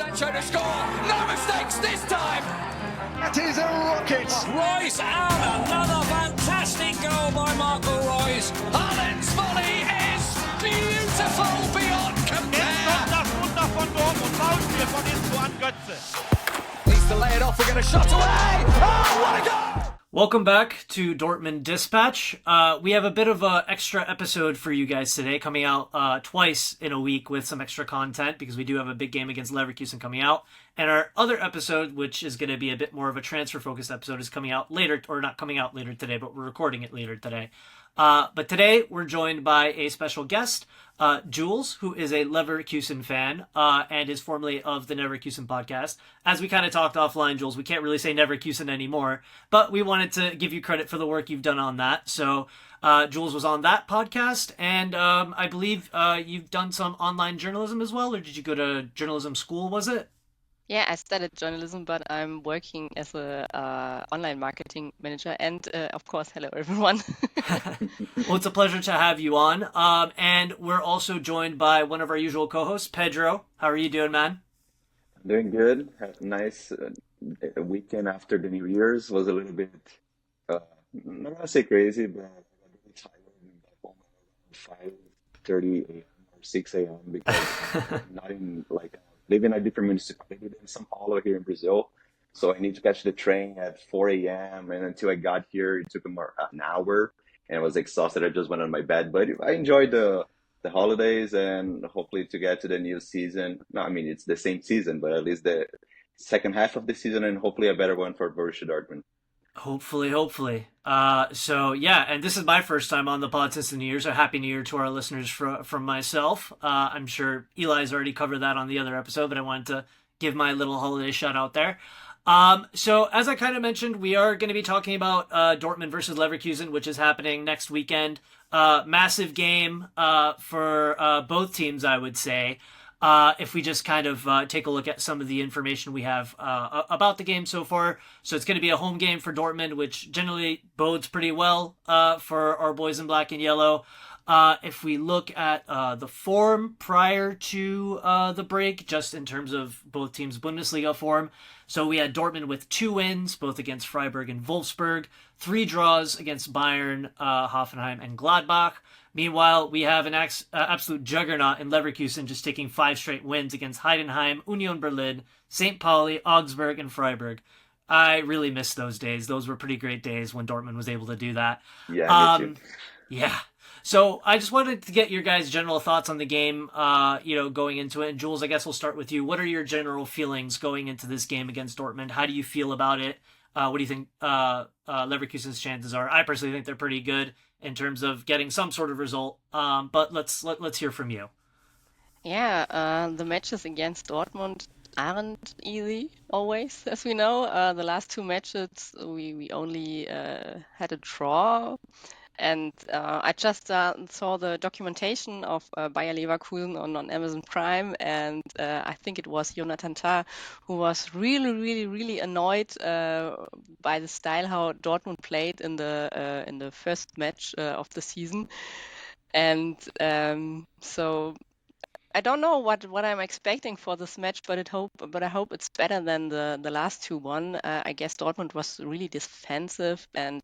Sancho to score. No mistakes this time. That is a rocket. Royce out. Another fantastic goal by Marco Royce. Haaland's volley is beautiful beyond compare. Jetzt kommt das Wunder von Dortmund. Foulspiel von Inzo an Götze. Needs to lay it off. We're going to shot away. Oh, what a goal! Welcome back to Dortmund Dispatch. We have a bit of an extra episode for you guys today, coming out twice in a week with some extra content because we do have a big game against Leverkusen coming out. And our other episode, which is going to be a bit more of a transfer-focused episode, is coming out later, or not coming out later today, but we're recording it later today. But today we're joined by a special guest, Jules, who is a Leverkusen fan and is formerly of the Neverkusen podcast. As we kind of talked offline, Jules, we can't really say Neverkusen anymore, but we wanted to give you credit for the work you've done on that. So Jules was on that podcast, and I believe you've done some online journalism as well, or did you go to journalism school, was it? Yeah, I studied journalism, but I'm working as a online marketing manager. And of course, hello everyone. Well, it's a pleasure to have you on. And we're also joined by one of our usual co-hosts, Pedro. How are you doing, man? Doing good. Had a nice weekend after the New Year's. Was a little bit, not gonna say crazy, but a little tired. Back home around 5:30 a.m. or 6 a.m. because I'm not in live in a different municipality than São Paulo here in Brazil. So I need to catch the train at 4 a.m. And until I got here, it took an hour and I was exhausted. I just went on my bed. But I enjoyed the holidays and hopefully to get to the new season. No, I mean, it's the same season, but at least the second half of the season and hopefully a better one for Borussia Dortmund. Hopefully. So yeah, and this is my first time on the pod since the New Year, so happy New Year to our listeners from myself. I'm sure Eli's already covered that on the other episode, but I wanted to give my little holiday shout out there. So as I kind of mentioned, we are going to be talking about Dortmund versus Leverkusen, which is happening next weekend. Massive game for both teams, I would say. If we just kind of take a look at some of the information we have about the game so far. So it's going to be a home game for Dortmund, which generally bodes pretty well for our boys in black and yellow. If we look at the form prior to the break, just in terms of both teams' Bundesliga form, so we had Dortmund with 2 wins, both against Freiburg and Wolfsburg, 3 draws against Bayern, Hoffenheim, and Gladbach. Meanwhile, we have an absolute juggernaut in Leverkusen just taking 5 straight wins against Heidenheim, Union Berlin, St. Pauli, Augsburg, and Freiburg. I really miss those days. Those were pretty great days when Dortmund was able to do that. Yeah, me too. Yeah. So I just wanted to get your guys' general thoughts on the game, going into it. And Jules, I guess we'll start with you. What are your general feelings going into this game against Dortmund? How do you feel about it? What do you think Leverkusen's chances are? I personally think they're pretty good in terms of getting some sort of result. But let's hear from you. Yeah, the matches against Dortmund aren't easy always, as we know. The last 2 matches, we only had a draw. And I just saw the documentation of Bayer Leverkusen on Amazon Prime, and I think it was Jonathan Tah who was really annoyed by the style how Dortmund played in the first match of the season. And so I don't know what I'm expecting for this match, but I hope it's better than the last 2-1. I guess Dortmund was really defensive, and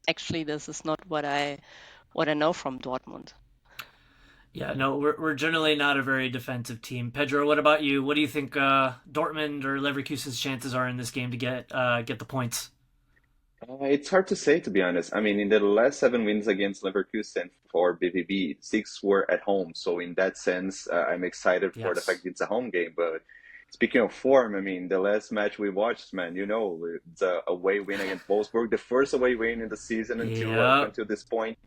actually, this is not what I know from Dortmund. Yeah, no, we're generally not a very defensive team. Pedro, what about you? What do you think Dortmund or Leverkusen's chances are in this game to get the points? It's hard to say, to be honest. I mean, in the last 7 wins against Leverkusen for BVB, 6 were at home. So in that sense, I'm excited for the fact it's a home game. But speaking of form, I mean, the last match we watched, man, it's a away win against Wolfsburg, the first away win in the season until this point.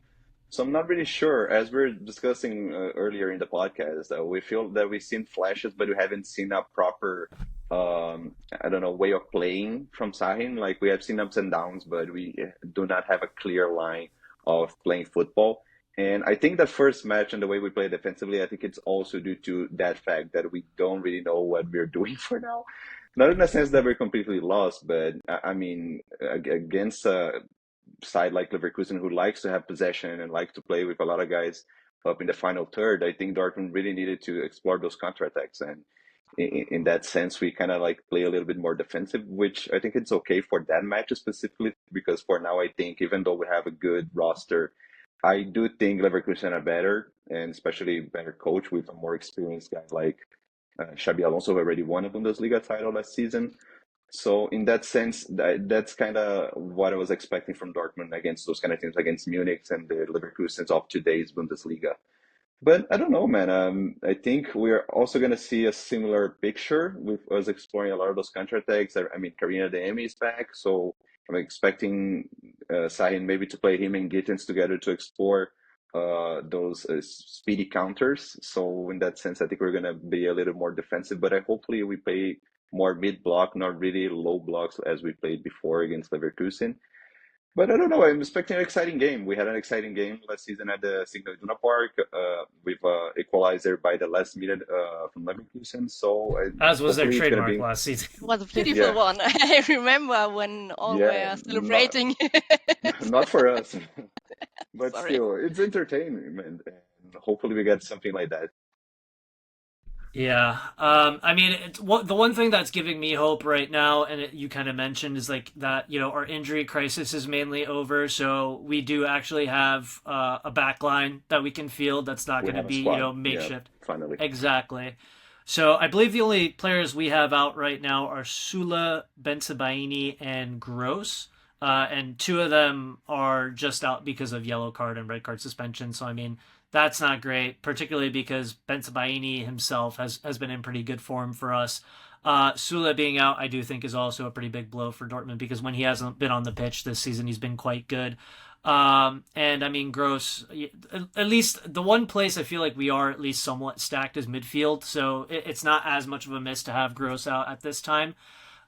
So I'm not really sure. As we are discussing earlier in the podcast, we feel that we've seen flashes, but we haven't seen a proper, way of playing from Sahin. Like, we have seen ups and downs, but we do not have a clear line of playing football. And I think the first match and the way we play defensively, I think it's also due to that fact that we don't really know what we're doing for now. Not in the sense that we're completely lost, but I mean, against a side like Leverkusen who likes to have possession and likes to play with a lot of guys up in the final third, I think Dortmund really needed to explore those counterattacks. And in that sense, we kind of like play a little bit more defensive, which I think it's okay for that match specifically, because for now, I think even though we have a good roster, I do think Leverkusen are better, and especially better coach with a more experienced guy like Xabi Alonso, who already won a Bundesliga title last season. So in that sense, that's kind of what I was expecting from Dortmund against those kind of teams, against Munich and the Leverkusens of today's Bundesliga. But I don't know, man. I think we're also going to see a similar picture with us exploring a lot of those counterattacks. I mean, Karina Demi is back, so I'm expecting Sahin maybe to play him and Gittins together to explore those speedy counters. So in that sense, I think we're going to be a little more defensive, but hopefully we play more mid-block, not really low blocks as we played before against Leverkusen. But I don't know. I'm expecting an exciting game. We had an exciting game last season at the Signal Iduna Park with equalizer by the last minute from Leverkusen. So As was their hopefully it's going to trademark be, last season. It was a beautiful yeah, one. I remember when all yeah, were not, celebrating. not for us, but Sorry. still, it's entertainment, and hopefully we get something like that. Yeah. I mean, the one thing that's giving me hope right now, and you kind of mentioned, is like that, our injury crisis is mainly over. So we do actually have a back line that we can field that's not We going to have a be, squad. Yeah, makeshift. finally. Exactly. So I believe the only players we have out right now are Sula, Bensebaini, and Gross. And two of them are just out because of yellow card and red card suspension. So, I mean, that's not great, particularly because Bensebaini himself has been in pretty good form for us. Sula being out, I do think, is also a pretty big blow for Dortmund because when he hasn't been on the pitch this season, he's been quite good. And I mean, Gross, at least the one place I feel like we are at least somewhat stacked is midfield. So it's not as much of a miss to have Gross out at this time.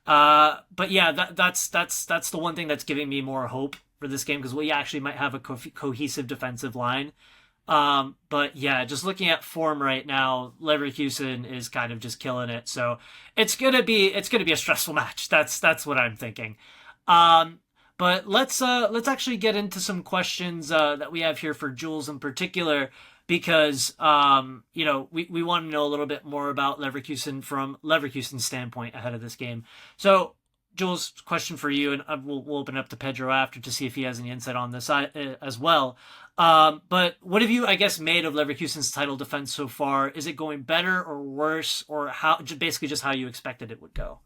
But yeah, that's the one thing that's giving me more hope for this game because we actually might have a cohesive defensive line. But yeah, just looking at form right now, Leverkusen is kind of just killing it. So it's gonna be a stressful match. That's what I'm thinking. Um, but let's actually get into some questions that we have here for Jules in particular because we want to know a little bit more about Leverkusen from Leverkusen's standpoint ahead of this game. So Jules, question for you, and we'll open up to Pedro after to see if he has any insight on this as well. But what have you, I guess, made of Leverkusen's title defense so far? Is it going better or worse, or basically just how you expected it would go?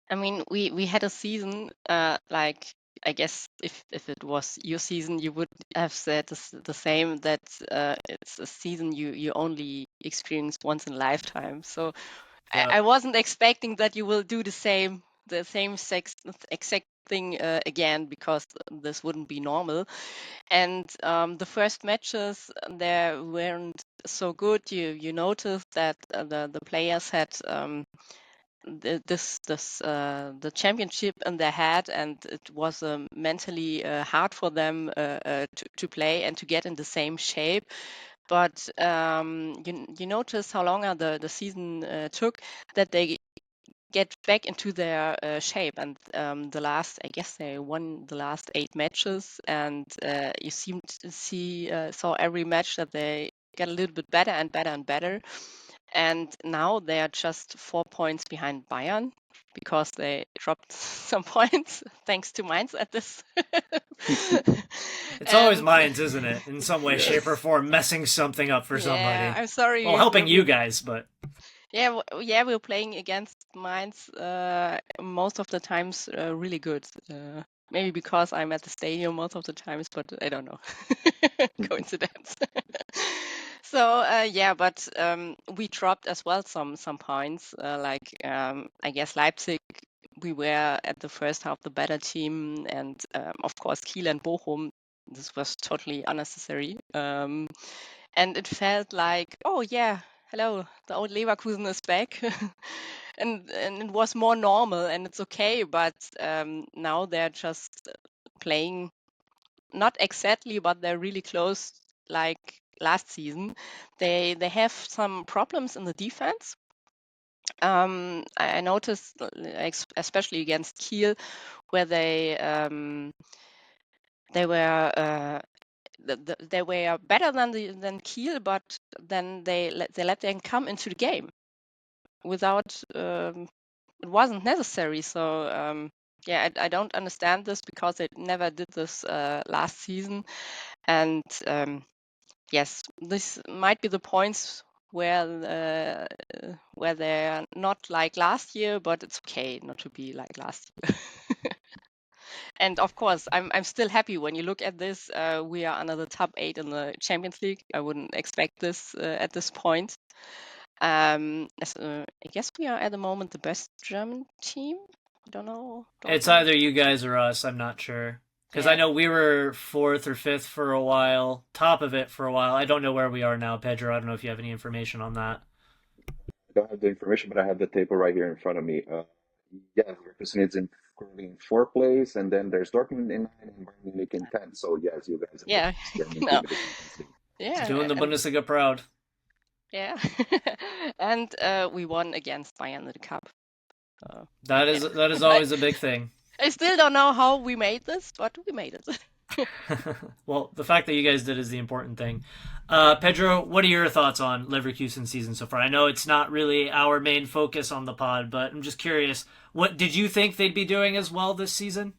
I mean, we had a season like I guess if it was your season, you would have said the same that it's a season you only experience once in a lifetime. So Yeah. I wasn't expecting that you will do the same exact thing again because this wouldn't be normal. And the first matches there weren't so good. You noticed that the players had the championship in their head, and it was mentally hard for them to play and to get in the same shape. But you notice how longer the season took that they get back into their shape, and I guess they won the last 8 matches, and you seem to saw every match that they get a little bit better and better and better. And now they are just 4 points behind Bayern because they dropped some points thanks to Mainz at this. It's always Mainz, isn't it? In some way, shape, or Yes. form, messing something up for somebody. I'm sorry. Well, helping you guys, but Yeah, we're playing against Mainz most of the times really good. Maybe because I'm at the stadium most of the times, but I don't know. Coincidence. So yeah, but we dropped as well some points. I guess Leipzig, we were at the first half the better team, and of course Kiel and Bochum. This was totally unnecessary. And it felt like, oh yeah, hello, the old Leverkusen is back. and it was more normal and it's okay, but now they're just playing not exactly, but they're really close like last season. They have some problems in the defense. I noticed, especially against Kiel, where they were they were better than Kiel, but then they let them come into the game. without it wasn't necessary. So yeah, I don't understand this because they never did this last season. And yes, this might be the points where they're not like last year, but it's okay not to be like last year. And of course, I'm still happy when you look at this. We are under the top 8 in the Champions League. I wouldn't expect this at this point. I guess we are at the moment the best German team. I don't know. It's Dortmund. either you guys or us. I'm not sure. Because I Yeah. know we were 4th or 5th for a while, top of it for a while. I don't know where we are now, Pedro. I don't know if you have any information on that. I don't have the information, but I have the table right here in front of me. Yeah, Leverkusen is currently in fourth place, and then there's Dortmund in 9 and Bayern Munich in 10. So yes, you guys are the Yeah. best German No. team in the Champions League. Doing Yeah. the Bundesliga proud. Yeah. And we won against Bayern in the cup. That is always a big thing. I still don't know how we made this, but we made it. Well, the fact that you guys did is the important thing. Pedro, what are your thoughts on Leverkusen season so far? I know it's not really our main focus on the pod, but I'm just curious. What did you think they'd be doing as well this season?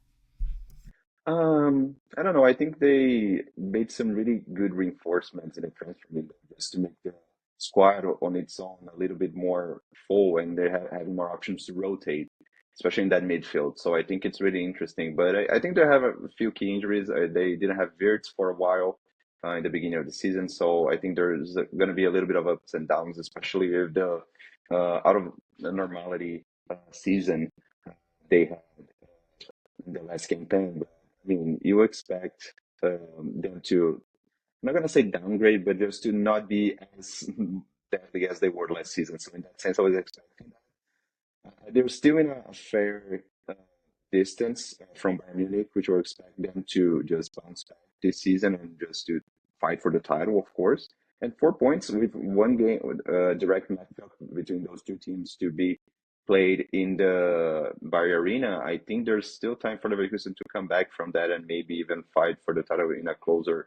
I don't know. I think they made some really good reinforcements in the transfer window just to make the squad on its own a little bit more full, and they have having more options to rotate, especially in that midfield. So I think it's really interesting. But I think they have a few key injuries. They didn't have Wirtz for a while in the beginning of the season, so I think there's going to be a little bit of ups and downs, especially if the out of the normality season they had in the last campaign. But I mean, you expect them to, I'm not going to say downgrade, but just to not be as deadly as they were last season. So in that sense, I was expecting that. They're still in a fair distance from Bayern Munich, which will expect them to just bounce back this season and just to fight for the title, of course. And 4 points with one game, direct matchup between those two teams to be played in the Bari Arena. I think there's still time for the Leverkusen to come back from that and maybe even fight for the title in a closer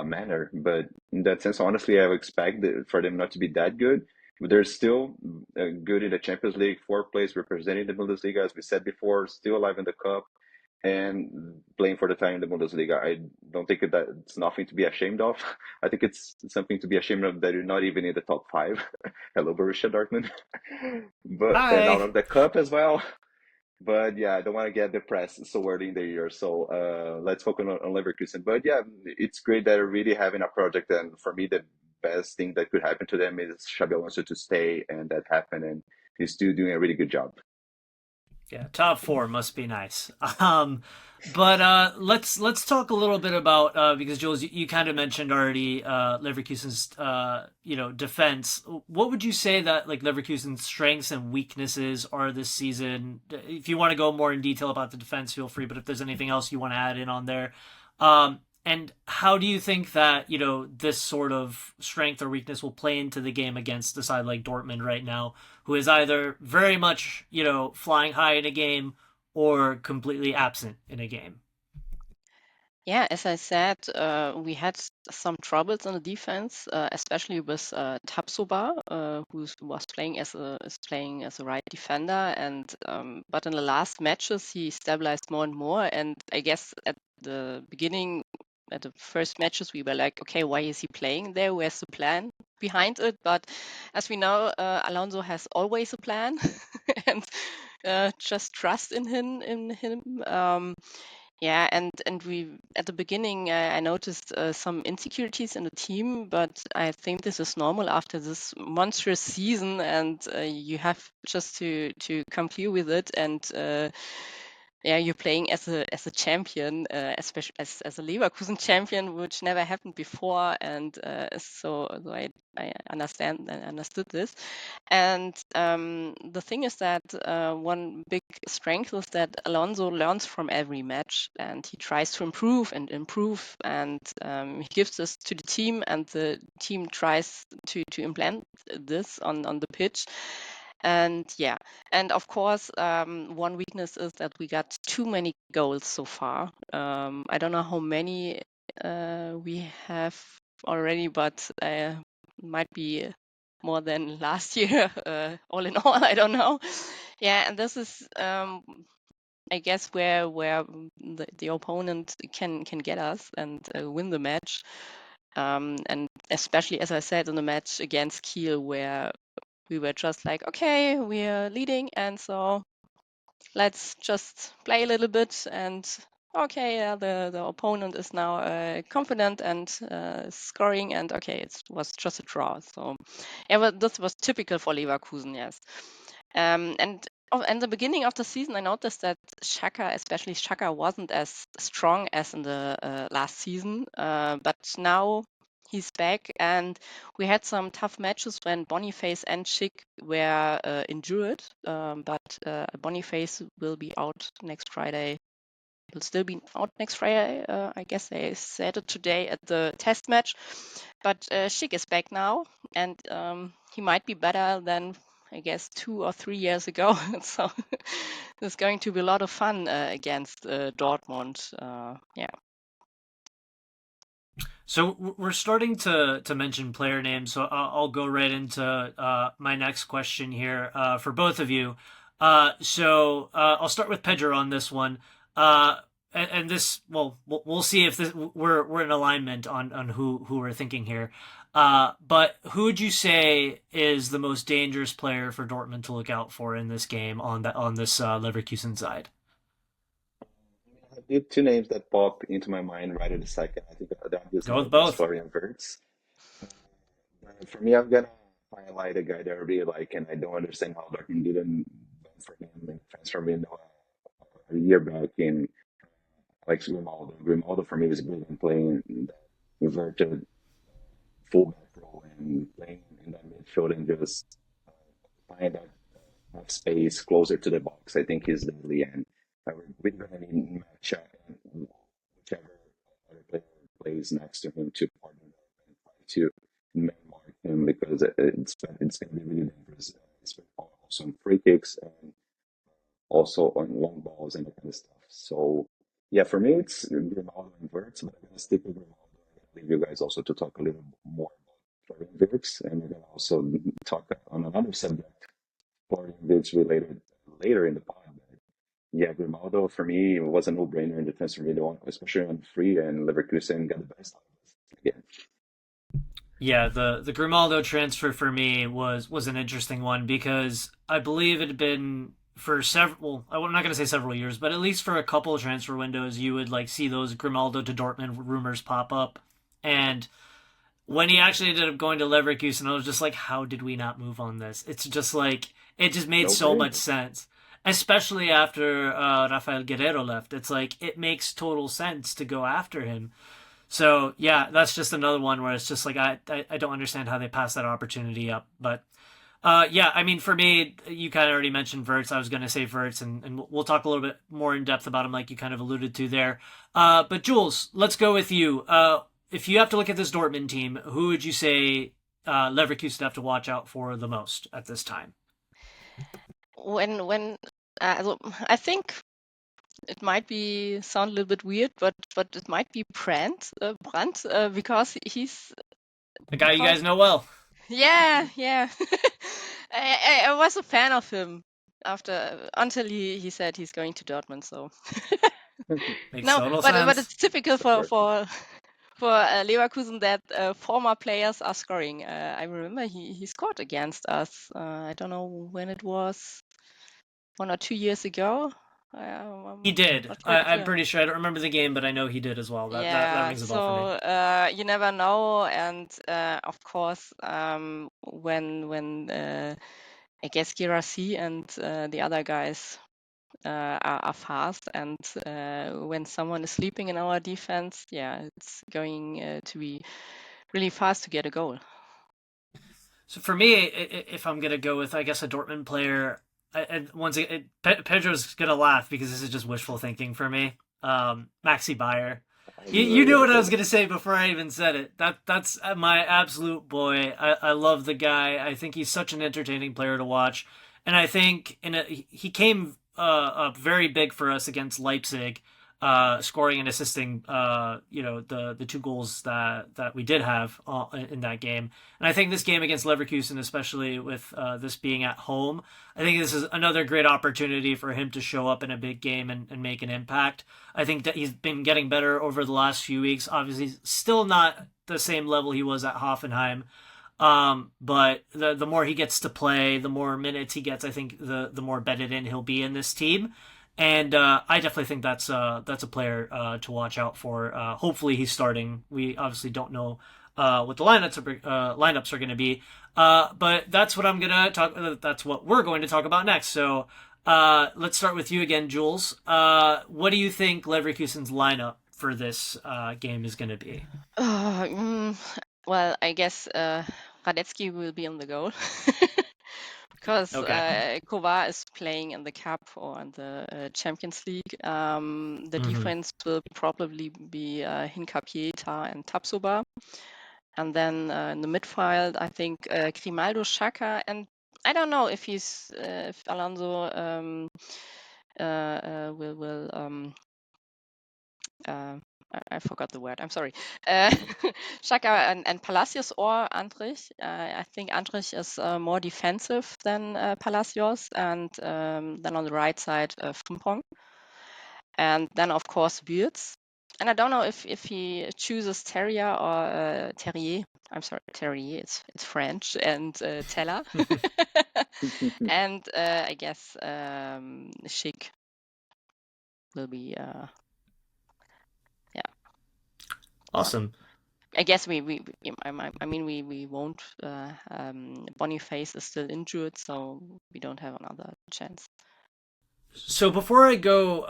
manner. But in that sense, honestly, I would expect for them not to be that good. But they're still good in the Champions League, fourth place, representing the Bundesliga, as we said before, still alive in the cup and playing for the title in the Bundesliga. I don't think that it's nothing to be ashamed of. I think it's something to be ashamed of that you're not even in the top 5. Hello, Borussia Dortmund. But and out Hi. of the cup as well. But yeah, I don't want to get depressed so early in the year. So let's focus on Leverkusen. But yeah, it's great that they're really having a project. And for me, the best thing that could happen to them is Xabi Alonso to stay, and that happened. And he's still doing a really good job. Yeah, top 4 must be nice. But let's talk a little bit about because Jules, you kind of mentioned already Leverkusen's defense. What would you say that like Leverkusen's strengths and weaknesses are this season? If you want to go more in detail about the defense, feel free. But if there's anything else you want to add in on there, and how do you think that this sort of strength or weakness will play into the game against a side like Dortmund right now, who is either very much flying high in a game or completely absent in a game? Yeah, as I said, we had some troubles in the defense, especially with Tapsoba, who was playing is playing as a right defender, and but in the last matches he stabilized more and more. And I guess at the beginning, at the first matches, we were like, okay, why is he playing there? Where's the plan behind it? But as we know, Alonso has always a plan, and just trust in him. Yeah, and we at the beginning I noticed some insecurities in the team, but I think this is normal after this monstrous season, and you have just to come clear with it. And yeah, you're playing as a champion, especially as a Leverkusen champion, which never happened before, and so I understood this. And the thing is that one big strength is that Alonso learns from every match and he tries to improve and improve, and he gives this to the team, and the team tries to implement this on the pitch. And yeah, and of course, one weakness is that we got too many goals so far. I don't know how many we have already, but might be more than last year. All in all, I don't know. Yeah, and this is I guess where the opponent can get us and win the match. And especially, as I said, in the match against Kiel, where we were just like, okay, we're leading, and so let's just play a little bit. And okay, the opponent is now confident and scoring, and okay, it was just a draw. So this was typical for Leverkusen, yes. And in the beginning of the season, I noticed that especially Xhaka, wasn't as strong as in the last season. But now he's back, and we had some tough matches when Boniface and Schick were injured. But Boniface will be out next Friday. Will still be out next Friday. I guess they said it today at the test match. But Schick is back now, and he might be better than, I guess, 2 or 3 years ago. So it's going to be a lot of fun against Dortmund. Yeah. So we're starting to mention player names, so I'll go right into my next question here for both of you. So I'll start with Pedro on this one. And this, well, we'll see if we're in alignment on who we're thinking here. But who would you say is the most dangerous player for Dortmund to look out for in this game on this Leverkusen side? I have two names that pop into my mind right in a second. I think the obvious Go with one is both. Florian Wirtz. For me, I'm gonna highlight a guy that I really like, and I don't understand how Dortmund didn't go for him and transfer him a year back in Alex Grimaldo. Grimaldo for me was brilliant playing that inverted fullback role and playing in that midfield and just find that half space closer to the box. I think he's deadly, and we're gonna need match up and whichever other player plays next to him to partner up and try to man mark him because it's gonna be really dangerous. Also on free kicks and also on long balls and that kind of stuff. So yeah, for me it's Grimaldo and Wirtz, but I'm gonna stick with Grimaldo. I'm gonna leave you guys also to talk a little more about Florian Wirtz, and we're gonna also talk on another subject, Florian Wirtz related later in the pod. But yeah, Grimaldo for me was a no-brainer in the transfer window, especially on free, and Leverkusen got the best out of us again. Yeah, the Grimaldo transfer for me was an interesting one because I believe it had been for several, well, I'm not going to say several years, but at least for a couple of transfer windows, you would like see those Grimaldo to Dortmund rumors pop up. And when he actually ended up going to Leverkusen, I was just like, how did we not move on this? It's just like, it just made so much sense. Especially after Rafael Guerrero left. It's like, it makes total sense to go after him. So, yeah, that's just another one where it's just like, I don't understand how they passed that opportunity up. But, yeah, I mean, for me, you kind of already mentioned Wirtz. I was going to say Wirtz, and we'll talk a little bit more in depth about him like you kind of alluded to there. But, Jules, let's go with you. If you have to look at this Dortmund team, who would you say Leverkusen have to watch out for the most at this time? I think it might sound a little bit weird, but it might be Brandt, because he's the guy you guys know well. Yeah. I was a fan of him until he said he's going to Dortmund. So Makes total sense. But it's typical for Leverkusen that former players are scoring. I remember he scored against us. I don't know when it was, 1 or 2 years ago. He did. I'm pretty sure. I don't remember the game, but I know he did as well. That rings a bell for me. You never know, and of course, when I guess Girassi and the other guys are fast, and when someone is sleeping in our defense, yeah, it's going to be really fast to get a goal. So for me, if I'm gonna go with, I guess, a Dortmund player, once again, Pedro's gonna laugh because this is just wishful thinking for me. Maxi Bayer. You knew what I was gonna say before I even said it. That's my absolute boy. I love the guy. I think he's such an entertaining player to watch, and I think he came up very big for us against Leipzig. scoring and assisting, the two goals that we did have in that game. And I think this game against Leverkusen, especially with this being at home, I think this is another great opportunity for him to show up in a big game and make an impact. I think that he's been getting better over the last few weeks. Obviously, still not the same level he was at Hoffenheim. But the more he gets to play, the more minutes he gets, I think the more bedded in he'll be in this team. And I definitely think that's a player to watch out for. Hopefully he's starting. We obviously don't know what the lineups are going to be. But that's what that's what we're going to talk about next. So let's start with you again, Jules. What do you think Leverkusen's lineup for this game is going to be? Well, I guess Radetzky will be on the goal because Kovar is playing in the Cup or in the Champions League. The defense will probably be Hincapié, and Tapsoba. And then in the midfield, I think Grimaldo, Xhaka, and I don't know if Alonso will I forgot the word. I'm sorry. Xhaka and Palacios or Andrich. I think Andrich is more defensive than Palacios, and then on the right side, Frimpong. And then, of course, Wirtz. And I don't know if he chooses Terrier or Terrier. I'm sorry, Terrier. It's French, and Teller. And I guess Schick will be. Awesome. I guess we won't. Boniface is still injured, so we don't have another chance. So before I go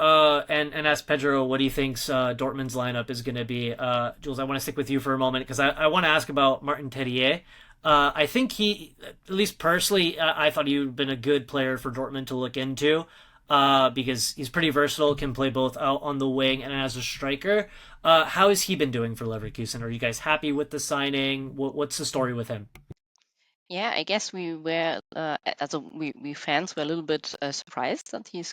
and ask Pedro what he thinks Dortmund's lineup is going to be, Jules, I want to stick with you for a moment because I want to ask about Martin Terrier. I think he, at least personally, I thought he would have been a good player for Dortmund to look into. Because he's pretty versatile, can play both out on the wing and as a striker. How has he been doing for Leverkusen? Are you guys happy with the signing? What's the story with him? Yeah, I guess we were, we fans were a little bit surprised that he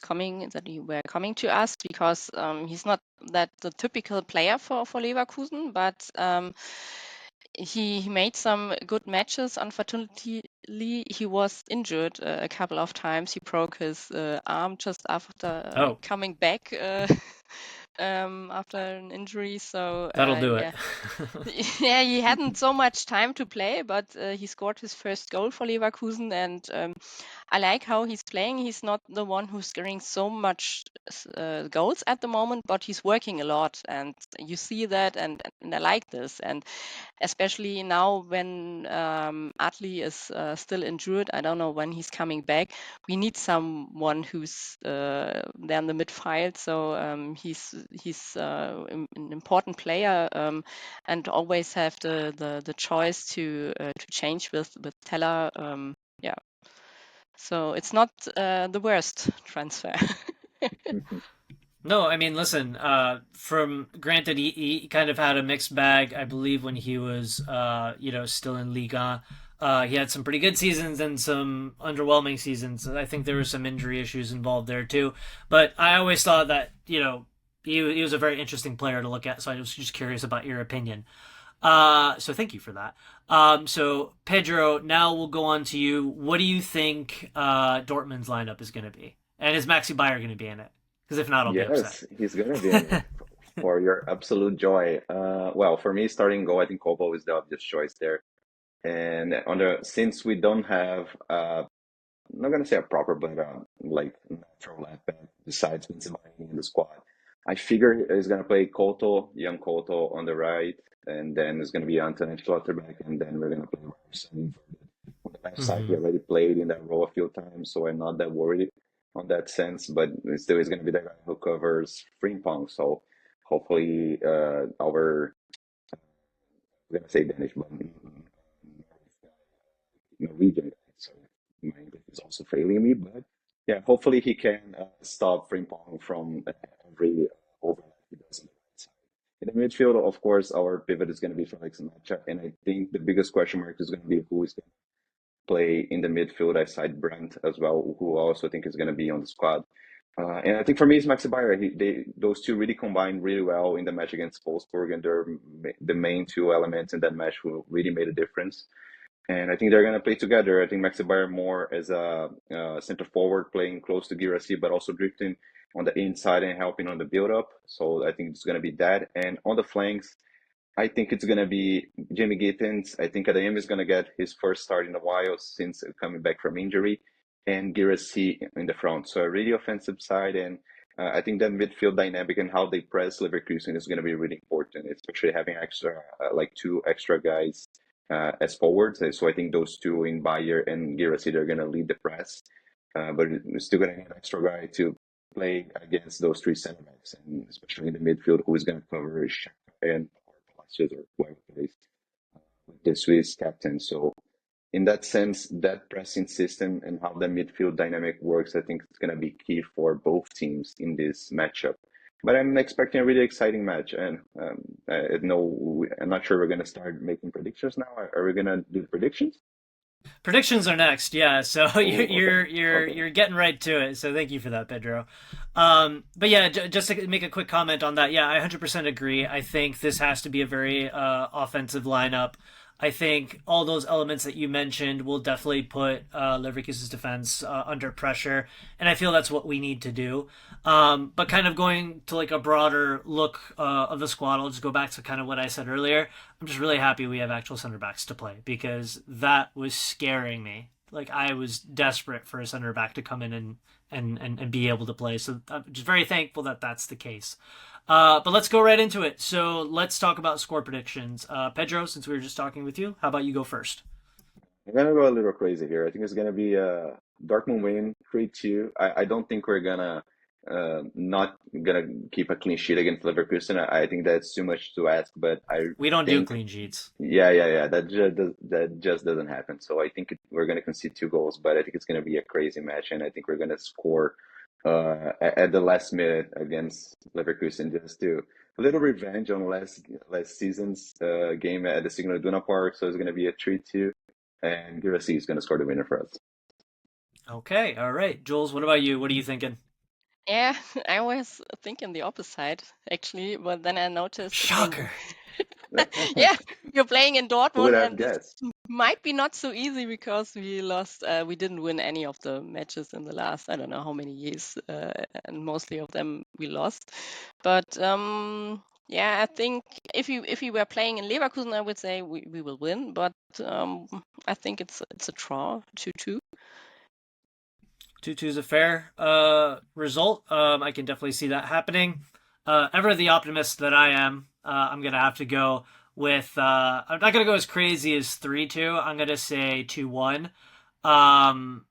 were coming to us because he's not that the typical player for Leverkusen, but he made some good matches. Unfortunately, he was injured a couple of times. He broke his arm just after coming back after an injury. So that'll do it. Yeah, he hadn't so much time to play, but he scored his first goal for Leverkusen, and I like how he's playing. He's not the one who's scoring so much goals at the moment, but he's working a lot, and you see that, and I like this. And especially now when Atli is still injured, I don't know when he's coming back. We need someone who's there in the midfield. So he's an important player, and always have the choice to change with Teller. Yeah. So it's not the worst transfer. No, I mean, listen, granted, he kind of had a mixed bag, I believe, when he was, still in Liga. He had some pretty good seasons and some underwhelming seasons. I think there were some injury issues involved there too. But I always thought that, he was a very interesting player to look at. So I was just curious about your opinion. So thank you for that. So Pedro, now we'll go on to you. What do you think Dortmund's lineup is going to be? And is Maxi Bayer going to be in it? Because if not, I'll be upset. Yes, he's going to be in it for your absolute joy. Well, for me, starting goal, I think Kobo is the obvious choice there. And since we don't have, I'm not going to say a proper, but like natural left back besides Benzema in the squad, I figure he's going to play young Koto on the right, and then it's going to be Anton at quarterback, and then we're going to play Borussia on the left side. He already played in that role a few times, so I'm not that worried on that sense, but still he's going to be the guy who covers Frimpong. So hopefully I'm going to say Danish, but Norwegian guy. So my English is also failing me, but yeah, hopefully he can stop Frimpong from every overlap he does on the right side. In the midfield, of course, our pivot is going to be Felix Macha, and I think the biggest question mark is going to be who is going to play in the midfield aside Brandt as well, who I also think is going to be on the squad. And I think for me, it's Maxi Bayer. Those two really combined really well in the match against Wolfsburg, and they're the main two elements in that match who really made a difference. And I think they're going to play together. I think Maxi Bayer more as a center forward, playing close to Girassi, but also drifting on the inside and helping on the build up. So I think it's going to be that. And on the flanks, I think it's going to be Jimmy Gittens. I think Adeyemi is going to get his first start in a while since coming back from injury, and Girassi in the front. So a really offensive side, and I think that midfield dynamic and how they press Leverkusen is going to be really important, especially having extra like two extra guys as forwards. So I think those two in Bayer and Girassi are going to lead the press, but we're still going to need an extra guy to play against those three center backs, and especially in the midfield, who is going to cover Xhaka and Palacios or whoever plays with the Swiss captain. So in that sense, that pressing system and how the midfield dynamic works, I think it's going to be key for both teams in this matchup. But I'm expecting a really exciting match, and I'm not sure we're going to start making predictions now. Are we going to do the predictions? Predictions are next, yeah. So you're Okay. getting right to it. So thank you for that, Pedro. But yeah, just to make a quick comment on that, yeah, I 100% agree. I think this has to be a very offensive lineup. I think all those elements that you mentioned will definitely put Leverkusen's defense under pressure, and I feel that's what we need to do. But kind of going to like a broader look of the squad, I'll just go back to kind of what I said earlier. I'm just really happy we have actual center backs to play, because that was scaring me. Like, I was desperate for a center back to come in and be able to play. So I'm just very thankful that that's the case. But let's go right into it. So let's talk about score predictions. Pedro, since we were just talking with you, how about you go first? I'm gonna go a little crazy here. I think it's gonna be a Dortmund win, 3-2. I don't think we're gonna not gonna keep a clean sheet against Leverkusen. I think that's too much to ask, but I We don't do think clean sheets. yeah. That just doesn't happen. So I think we're gonna concede two goals, but I think it's gonna be a crazy match, and I think we're gonna score at the last minute against Leverkusen, just to a little revenge on last season's game at the Signal Iduna Park. So it's gonna be a 3-2, and Girassi is gonna score the winner for us. Okay, all right. Jules, what about you? What are you thinking? Yeah, I was thinking the opposite actually, but then I noticed, okay, Shocker. yeah, you're playing in Who would Dortmund, have and this guessed? might be not so easy because we lost, we didn't win any of the matches in the last, I don't know how many years, and mostly of them we lost. But yeah, I think if we were playing in Leverkusen, I would say we will win, but I think it's a draw, 2-2. 2-2 is a fair result. I can definitely see that happening. Ever the optimist that I am, I'm going to have to go with, I'm not going to go as crazy as 3-2. I'm going to say 2-1. Um,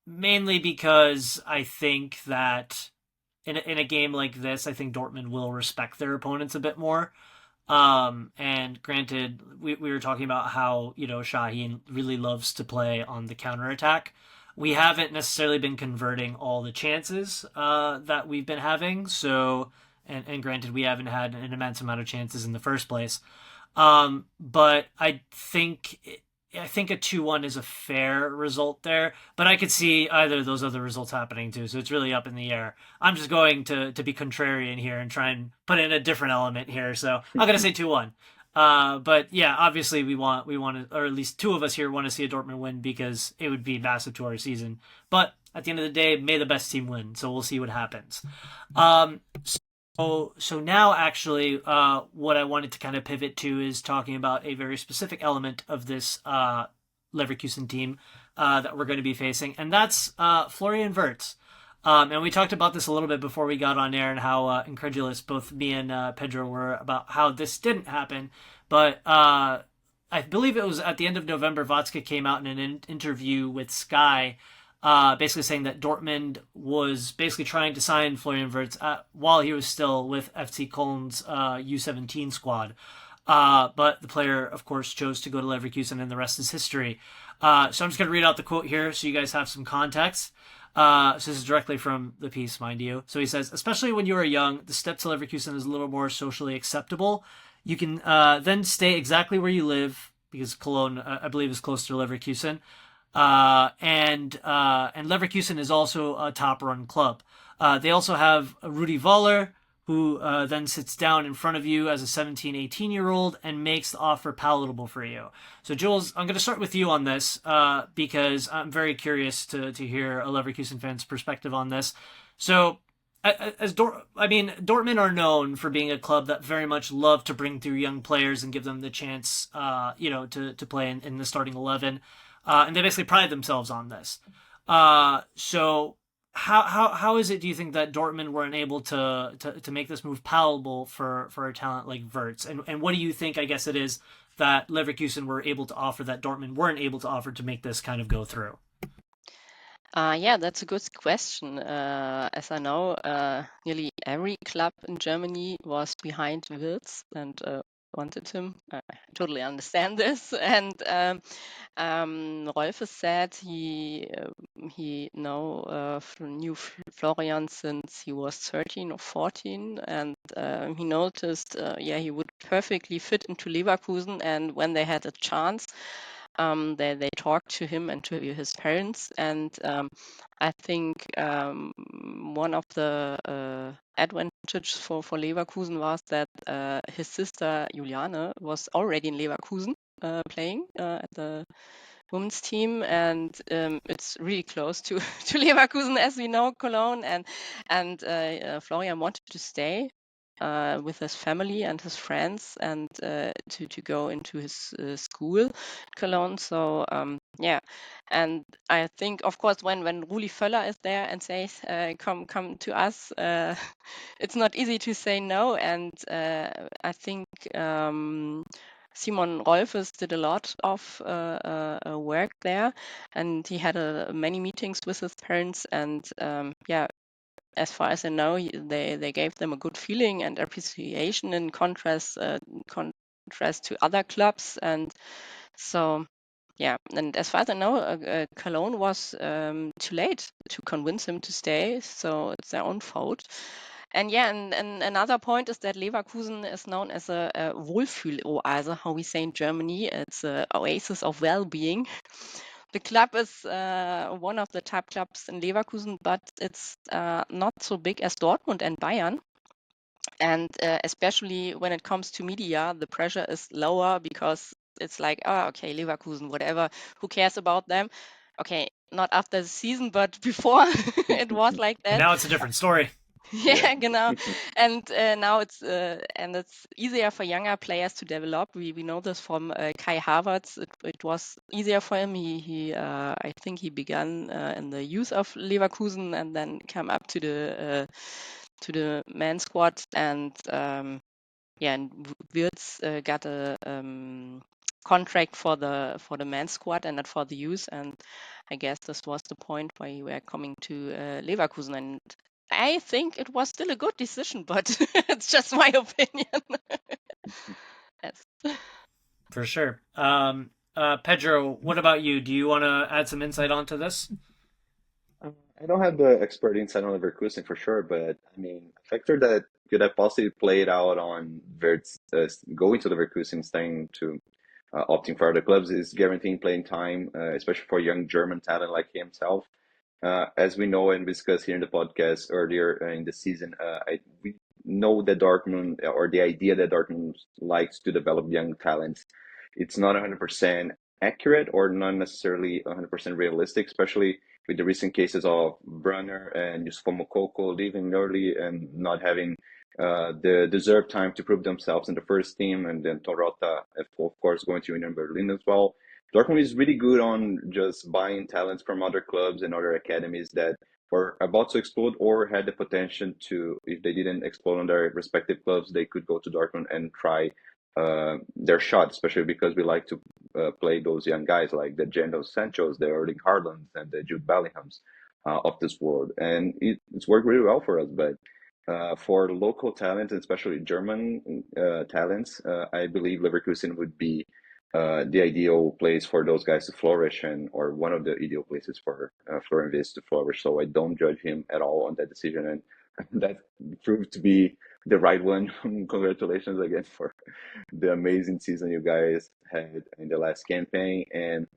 Mainly because I think that in a game like this, I think Dortmund will respect their opponents a bit more. And granted, we were talking about how, Shaheen really loves to play on the counterattack. We haven't necessarily been converting all the chances that we've been having. So, and granted, we haven't had an immense amount of chances in the first place. But I think a 2-1 is a fair result there, but I could see either of those other results happening too, so it's really up in the air. I'm just going to be contrarian here and try and put in a different element here, so I'm going to say 2-1. But yeah, obviously we want to, or at least two of us here want to see a Dortmund win because it would be massive to our season. But at the end of the day, may the best team win, so we'll see what happens. Um, so now actually, what I wanted to kind of pivot to is talking about a very specific element of this Leverkusen team that we're going to be facing, and that's Florian Wirtz. And we talked about this a little bit before we got on air and how incredulous both me and Pedro were about how this didn't happen. But I believe it was at the end of November, Watzke came out in an interview with Sky basically saying that Dortmund was basically trying to sign Florian Wirtz while he was still with FC Köln's U17 squad. But the player, of course, chose to go to Leverkusen, and the rest is history. So I'm just going to read out the quote here so you guys have some context. So this is directly from the piece, mind you. So he says, especially when you are young, the step to Leverkusen is a little more socially acceptable. You can then stay exactly where you live, because Cologne, I believe, is close to Leverkusen. And Leverkusen is also a top-run club. They also have Rudi Voller, who then sits down in front of you as a 17, 18-year-old and makes the offer palatable for you. So, Jules, I'm going to start with you on this because I'm very curious to hear a Leverkusen fan's perspective on this. So, Dortmund are known for being a club that very much love to bring through young players and give them the chance, to play in the starting 11. And they basically pride themselves on this. So how is it, do you think, that Dortmund weren't able to make this move palatable for a talent like Wirtz? And what do you think, I guess, it is that Leverkusen were able to offer that Dortmund weren't able to offer to make this kind of go through? Yeah, that's a good question. As I know, nearly every club in Germany was behind Wirtz and wanted him. I totally understand this. And Rolf has said he knew Florian since he was 13 or 14, and he noticed, he would perfectly fit into Leverkusen. And when they had a chance, they talked to him and to his parents, and I think one of the advantages for Leverkusen was that his sister Juliane was already in Leverkusen playing at the women's team, and it's really close to to Leverkusen, as we know, Cologne, and Florian wanted to stay with his family and his friends, and to go into his school, Cologne. So and I think, of course, when Ruli Völler is there and says, "Come to us," it's not easy to say no. And I think Simon Rolfes did a lot of work there, and he had many meetings with his parents, and as far as I know, they gave them a good feeling and appreciation in contrast to other clubs. And so and as far as I know, Cologne was too late to convince him to stay, so it's their own fault. And and another point is that Leverkusen is known as a Wohlfühl-Oase, how we say in Germany. It's an oasis of well-being. The club is one of the top clubs in Leverkusen, but it's not so big as Dortmund and Bayern. And especially when it comes to media, the pressure is lower because it's like, oh, okay, Leverkusen, whatever, who cares about them? Okay, not after the season, but before it was like And that. now it's a different story. Yeah, genau. And now it's easier for younger players to develop. We know this from Kai Havertz. It was easier for him. I think he began in the youth of Leverkusen and then came up to the man squad. And and Wirtz got a contract for the man squad and not for the youth. And I guess this was the point why we were coming to Leverkusen. And I think it was still a good decision, but it's just my opinion. Yes. For sure. Pedro, what about you? Do you want to add some insight onto this? I don't have the expert insight on Leverkusen for sure, but I mean, a factor that could have possibly played out on Wirtz going to Leverkusen, staying to opting for other clubs is guaranteeing playing time, especially for young German talent like himself. As we know and discussed here in the podcast earlier in the season, we know that Dortmund, or the idea that Dortmund likes to develop young talents, it's not 100% accurate or not necessarily 100% realistic, especially with the recent cases of Brunner and Yusuf Mokoko leaving early and not having the deserved time to prove themselves in the first team, and then Torota, of course, going to Union Berlin as well. Dortmund is really good on just buying talents from other clubs and other academies that were about to explode or had the potential to, if they didn't explode on their respective clubs, they could go to Dortmund and try their shot, especially because we like to play those young guys like the Jadon Sanchos, the Erling Haalands, and the Jude Bellinghams of this world. And it's worked really well for us. But for local talent, especially German talents, I believe Leverkusen would be the ideal place for those guys to flourish, and or one of the ideal places for Florian Wirtz to flourish. So I don't judge him at all on that decision, and that proved to be the right one. Congratulations again for the amazing season you guys had in the last campaign. And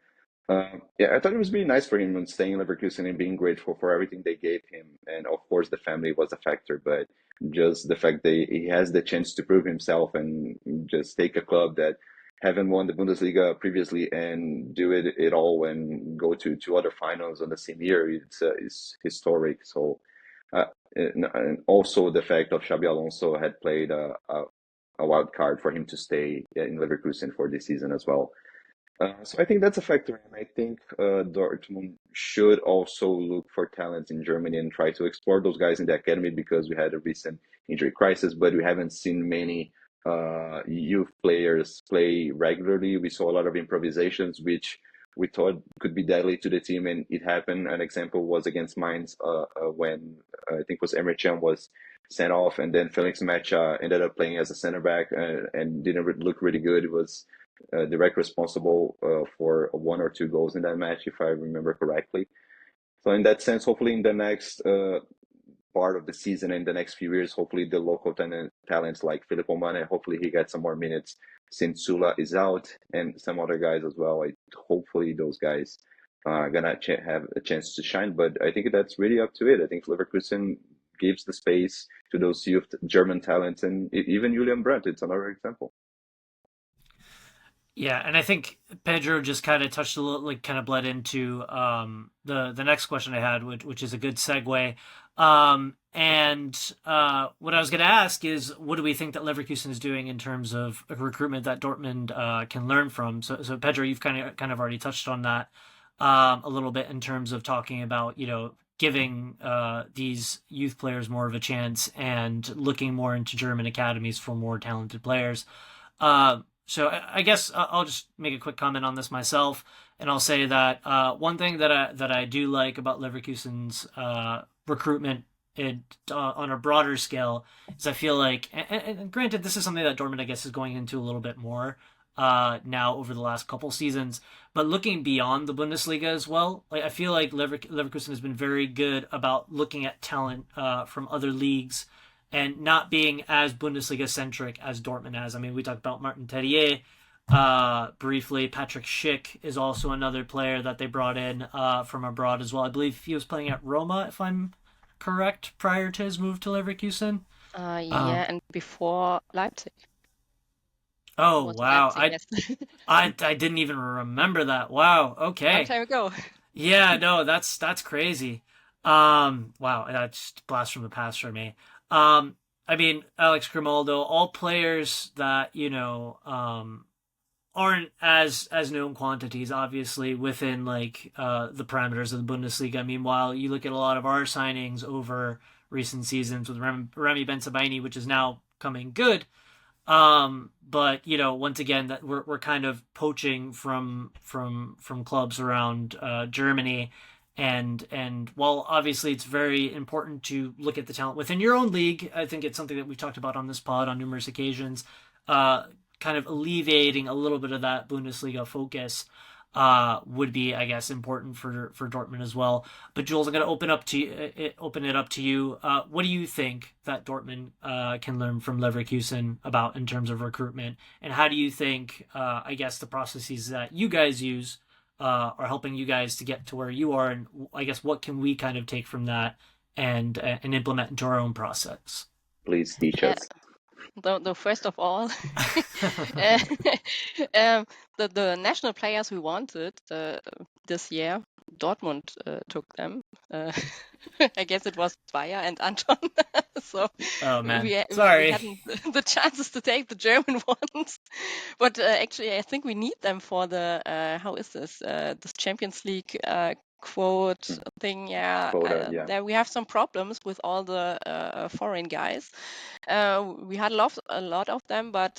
Yeah, I thought it was really nice for him when staying in Leverkusen and being grateful for everything they gave him. And of course, the family was a factor, but just the fact that he has the chance to prove himself and just take a club that haven't won the Bundesliga previously and do it all and go to two other finals on the same year, it's historic. So, uh, and also the fact of Xabi Alonso had played a wild card for him to stay in Leverkusen for this season as well. So I think that's a factor, and I think Dortmund should also look for talent in Germany and try to explore those guys in the academy because we had a recent injury crisis, but we haven't seen many youth players play regularly. We saw a lot of improvisations, which we thought could be deadly to the team, and it happened. An example was against Mainz when I think it was Emre Can was sent off, and then Felix Mecha ended up playing as a center back and didn't look really good. It was direct responsible for one or two goals in that match, if I remember correctly. So in that sense, hopefully in the next part of the season, in the next few years, hopefully the local talents like Filippo Mane, hopefully he gets some more minutes since Sula is out and some other guys as well. Hopefully those guys are gonna have a chance to shine, but I think that's really up to it. I think Leverkusen gives the space to those youth German talents, and even Julian Brandt, it's another example. Yeah, and I think Pedro just kind of touched a little, like, kind of bled into the next question I had, which is a good segue. And what I was going to ask is, what do we think that Leverkusen is doing in terms of recruitment that Dortmund can learn from? So Pedro, you've kind of already touched on that a little bit in terms of talking about, giving these youth players more of a chance and looking more into German academies for more talented players. So I guess I'll just make a quick comment on this myself, and I'll say that one thing that I do like about Leverkusen's recruitment on a broader scale is I feel like, and granted, this is something that Dortmund, I guess, is going into a little bit more now over the last couple seasons, but looking beyond the Bundesliga as well, like I feel like Leverkusen has been very good about looking at talent from other leagues and not being as Bundesliga centric as Dortmund has. I mean, we talked about Martin Terrier briefly. Patrick Schick is also another player that they brought in from abroad as well. I believe he was playing at Roma, if I'm correct, prior to his move to Leverkusen. Yeah, and before Leipzig. Oh Was wow, Leipzig, yes. I didn't even remember that. Wow, Long okay, time ago. yeah, no, that's crazy. Wow, that's blast from the past for me. I mean, Alex Grimaldo, all players that, aren't as known quantities, obviously, within like the parameters of the Bundesliga. Meanwhile, you look at a lot of our signings over recent seasons with Remy Bensebaini, which is now coming good. But once again, that we're kind of poaching from clubs around Germany, and while obviously it's very important to look at the talent within your own league, I think it's something that we've talked about on this pod on numerous occasions. Kind of alleviating a little bit of that Bundesliga focus would be, I guess, important for Dortmund as well. But Jules, I'm going to open it up to you. What do you think that Dortmund can learn from Leverkusen about in terms of recruitment, and how do you think, I guess, the processes that you guys use are helping you guys to get to where you are, and I guess what can we kind of take from that and implement into our own process? Please teach Yeah, us. the first of all, uh, the national players we wanted this year, Dortmund took them. Uh, I guess it was Bayer and Anton. So Oh man, we sorry. hadn't the chances to take the German ones. But actually, I think we need them for the how is this Champions League quote thing? Yeah, Quota, yeah. there we have some problems with all the foreign guys. We had a lot of them, but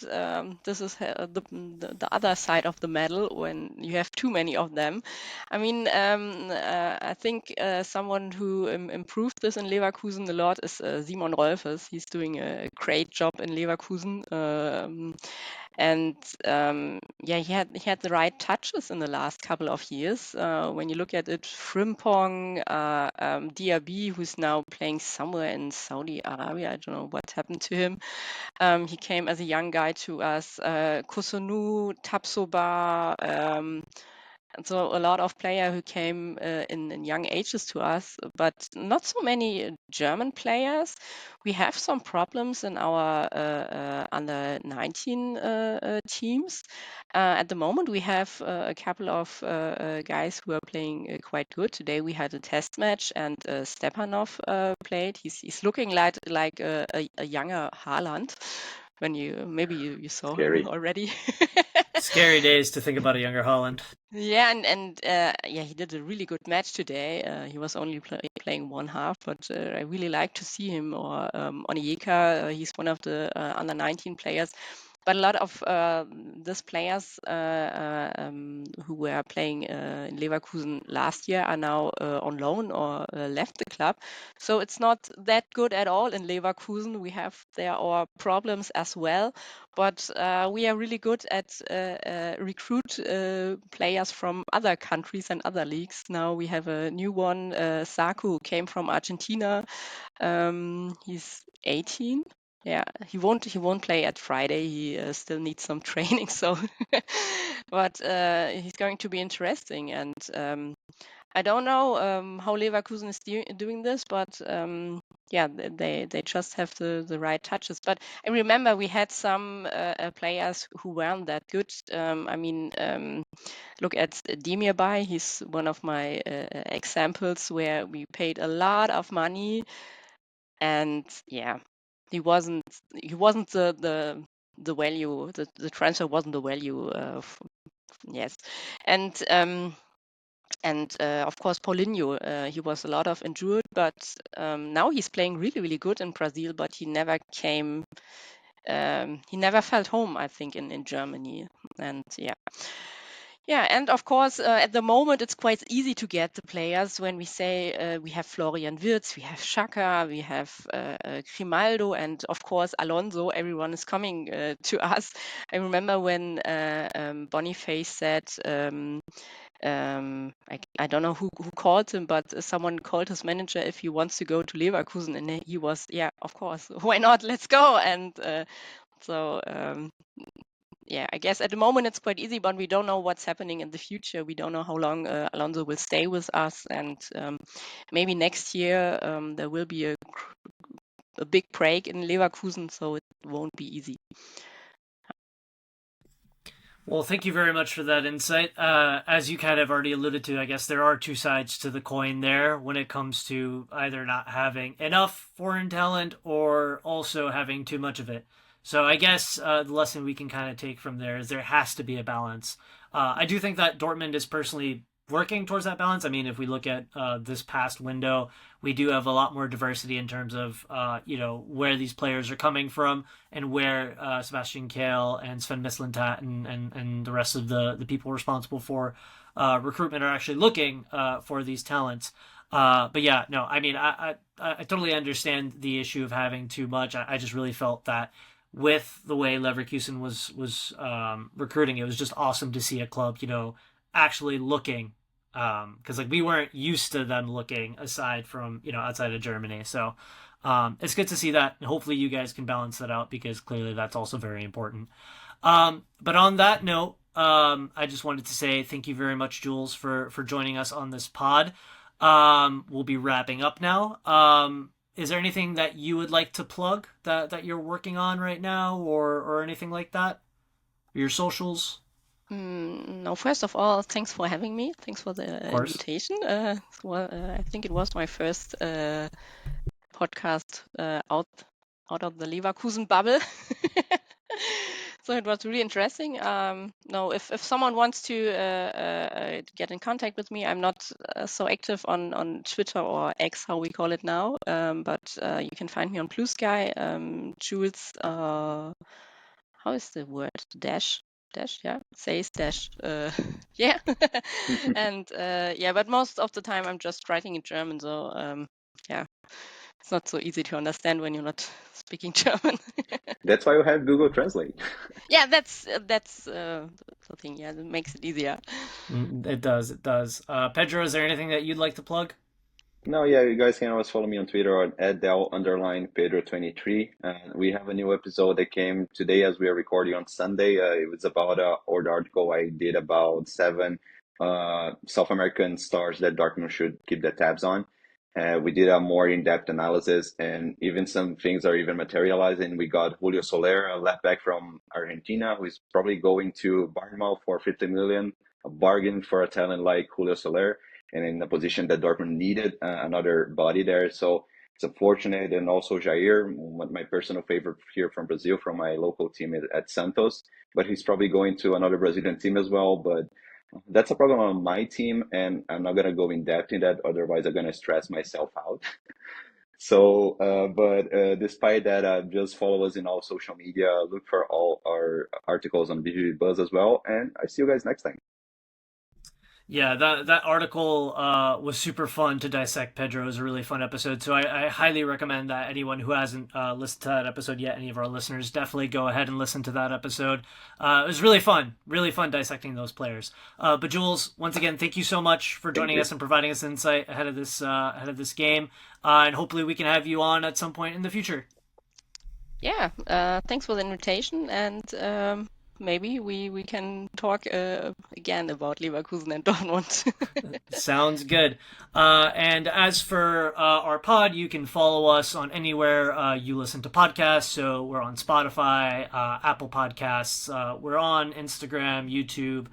this is the other side of the medal when you have too many of them. I mean, I think someone who improved this in Leverkusen a lot is Simon Rolfes. He's doing a great job in Leverkusen. And yeah, he had the right touches in the last couple of years. When you look at it, Frimpong, Diaby, who's now playing somewhere in Saudi Arabia, I don't know what happened to him. He came as a young guy to us. Kusunu, Tapsoba, And so a lot of players who came in young ages to us, but not so many German players. We have some problems in our under 19 teams. At the moment, we have a couple of guys who are playing quite good. Today we had a test match, and Stepanov played. He's looking like a younger Haaland. When you saw Scary. him already. Scary days to think about a younger Holland. Yeah, and yeah, he did a really good match today. He was only playing one half, but I really like to see him. Or Onyeka, he's one of the under 19 players. But a lot of these players who were playing in Leverkusen last year are now on loan or left the club. So it's not that good at all in Leverkusen. We have there our problems as well, but we are really good at recruit players from other countries and other leagues. Now we have a new one, Saku, who came from Argentina. He's 18. Yeah, he won't play at Friday. He still needs some training. So, but he's going to be interesting. And I don't know how Leverkusen is doing this, but yeah, they just have the right touches. But I remember we had some players who weren't that good. I mean, look at Demirbay. He's one of my examples where we paid a lot of money, and yeah, he wasn't the value. The transfer wasn't the value. Yes, and of course Paulinho, he was a lot of injured, but now he's playing really, really good in Brazil, but he never came, he never felt home, I think, in Germany. And yeah, and of course, at the moment, it's quite easy to get the players when we say we have Florian Wirtz, we have Xhaka, we have Grimaldo, and of course, Alonso. Everyone is coming to us. I remember when Boniface said, I don't know who called him, but someone called his manager if he wants to go to Leverkusen, and he was, yeah, of course, why not? Let's go. And so yeah, I guess at the moment it's quite easy, but we don't know what's happening in the future. We don't know how long Alonso will stay with us, and maybe next year there will be a big break in Leverkusen, so it won't be easy. Well, thank you very much for that insight. As you kind of already alluded to, I guess there are two sides to the coin there when it comes to either not having enough foreign talent or also having too much of it. So I guess the lesson we can kind of take from there is there has to be a balance. I do think that Dortmund is personally working towards that balance. I mean, if we look at this past window, we do have a lot more diversity in terms of where these players are coming from and where Sebastian Kehl and Sven Mislintat and the rest of the people responsible for recruitment are actually looking for these talents. But yeah, no, I mean, I totally understand the issue of having too much. I just really felt that with the way Leverkusen was recruiting, it was just awesome to see a club, actually looking, because like we weren't used to them looking aside from outside of Germany. So it's good to see that, and hopefully you guys can balance that out because clearly that's also very important. But on that note, I just wanted to say thank you very much, Jules, for joining us on this pod. We'll be wrapping up now. Is there anything that you would like to plug that you're working on right now, or anything like that? Your socials? No, first of all, thanks for having me. Thanks for the invitation. I think it was my first podcast out of the Leverkusen bubble. So it was really interesting. No, if someone wants to get in contact with me, I'm not so active on Twitter or X, how we call it now. But you can find me on Blue Sky. Jules, how is the word? Dash, yeah, says dash, yeah. And yeah, but most of the time I'm just writing in German, so yeah, it's not so easy to understand when you're not speaking German. That's why you have Google Translate. Yeah, that's the thing. Yeah, that makes it easier. It does. Pedro, is there anything that you'd like to plug? No, yeah, you guys can always follow me on Twitter on @del_Pedro23. We have a new episode that came today as we are recording on Sunday. It was about an old article I did about 7 South American stars that Dortmund should keep the tabs on. We did a more in-depth analysis, and even some things are even materializing. We got Julio Soler, a left back from Argentina, who is probably going to Bournemouth for 50 million, a bargain for a talent like Julio Soler, and in a position that Dortmund needed another body there. So it's unfortunate. And also Jair, my personal favorite here from Brazil, from my local team at Santos, but he's probably going to another Brazilian team as well. But that's a problem on my team, and I'm not going to go in depth in that, otherwise I'm going to stress myself out. So, but despite that, just follow us in all social media, look for all our articles on BVB Buzz as well, and I see you guys next time. Yeah, that article was super fun to dissect, Pedro. It was a really fun episode. So I highly recommend that anyone who hasn't listened to that episode yet, any of our listeners, definitely go ahead and listen to that episode. It was really fun dissecting those players. But Jules, once again, thank you so much for joining us and providing us insight ahead of this game. And hopefully we can have you on at some point in the future. Yeah, thanks for the invitation, and maybe we can talk again about Leverkusen and Dortmund. Sounds good. And as for our pod, you can follow us on anywhere you listen to podcasts. So we're on Spotify, Apple Podcasts. We're on Instagram, YouTube.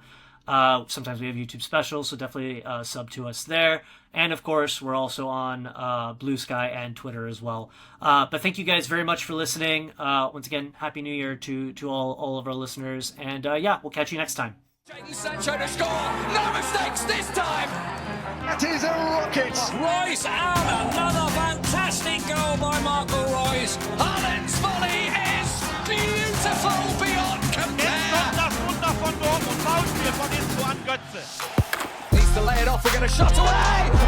Sometimes we have YouTube specials, so definitely sub to us there. And of course, we're also on Blue Sky and Twitter as well. But thank you guys very much for listening. Once again, Happy New Year to all of our listeners. And yeah, we'll catch you next time. Jadon Sancho to score. No mistakes this time. That is a rocket. Royce out. Another fantastic goal by Marco Royce. Haaland's volley is beautiful beyond Jetzt compare. kommt das Wunder von Dortmund. Foulspiel von hinten an Götze. Needs to lay it off. We're going to shot away.